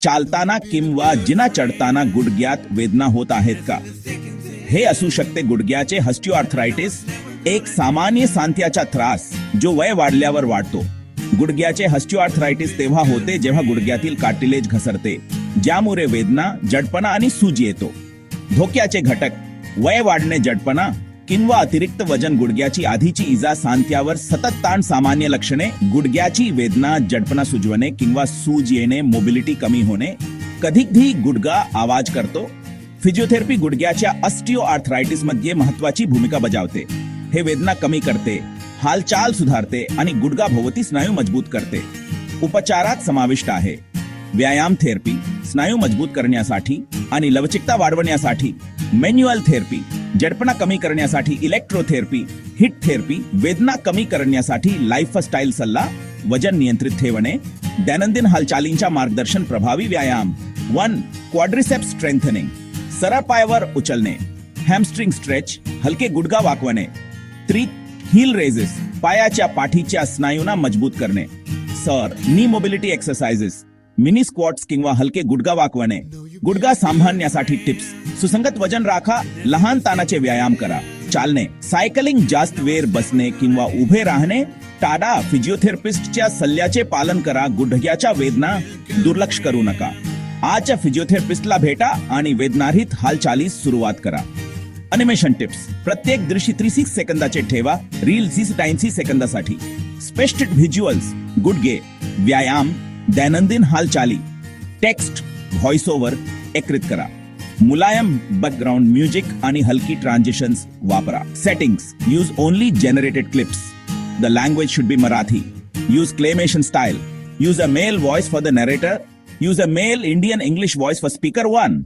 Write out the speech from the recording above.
चालताना किंवा जिना चढताना गुडघ्यात वेदना होत आहेत का? हे असू शकते गुडघ्याचे ऑस्टिओआर्थरायटिस, एक सामान्य सांध्याचा त्रास जो वय वाढल्यावर वाढतो. गुडघ्याचे ऑस्टिओआर्थरायटिस तेव्हा होते जेव्हा गुडघ्यातील कार्टिलेज घसरते, ज्यामुळे वेदना, जडपणा आणि सूज येतो. धोक्याचे घटक: वय वाढणे, जडपणा किंवा अतिरिक्त वजन, गुडघ्याची आधीची इजा, सांध्यावर सतत ताण. सामान्य लक्षणे: गुडघ्याची वेदना, जडपणा, सुजवणे किंवा सूज येणे, मोबिलिटी कमी होणे, कधीकधी गुडघा आवाज करतो. फिजिओथेरपी गुडघ्याच्या ऑस्टिओआर्थरायटिस मध्ये महत्वाची भूमिका बजावते. हे वेदना कमी करते, हालचाल सुधारते आणि गुडघाभोवती स्नायू मजबूत करते. उपचारात समाविष्ट आहे व्यायाम थेरपी, स्नायू मजबूत करण्यासाठी आणि लवचिकता वाढवण्यासाठी मॅन्युअल थेरपी, जडपणा कमी करण्यासाठी इलेक्ट्रोथेरपी, हिट थेरपी, वेदना कमी करण्यासाठी लाईफस्टाईल सल्ला, वजन नियंत्रित ठेवणे, दैनंदिन हालचालींच्या मार्गदर्शन, प्रभावी व्यायाम. 1. क्वाड्रिसेप्स स्ट्रेंथनिंग, सरळ पायावर उचलणे, हॅमस्ट्रिंग स्ट्रेच, हलके गुडघा वाकवणे. 3. हील रेजेस, पायाच्या पाठीच्या स्नायूंना मजबूत करणे. नी मोबिलिटी एक्सरसाइजेस, मिनी स्क्वॉट्स किंवा हलके गुडघा वाकवणे. गुडघा सांभाळण्यासाठी टिप्स: सुसंगत वजन राखा, लहान ताणाचे व्यायाम करा, चालणे, सायकलिंग, जास्त वेळ बसणे किंवा उभे राहणे टाळा. फिजिओथेरपिस्टच्या सल्ल्याचे पालन करा. गुडघ्याच्या वेदना दुर्लक्ष करू नका. आजच्या फिजिओथेरपिस्टला भेटा आणि वेदनारहित हालचालीस सुरुवात करा. अॅनिमेशन टिप्स: प्रत्येक दृश्य 36 सेकंदाचे ठेवा, रील 60 सेकंदासाठी. स्पेस्टेड व्हिज्युअल्स, गुडघे, व्यायाम, दैनंदिन हालचाली. टेक्स्ट, व्हॉइस ओव्हर एकत्रित करा. मुलायम बॅकग्राऊंड म्युझिक आणि हलकी ट्रान्झिशन्स वापरा. Settings: use only generated clips. The language should be Marathi. Use claymation style. Use a male voice for the narrator. Use a male Indian English voice for speaker 1.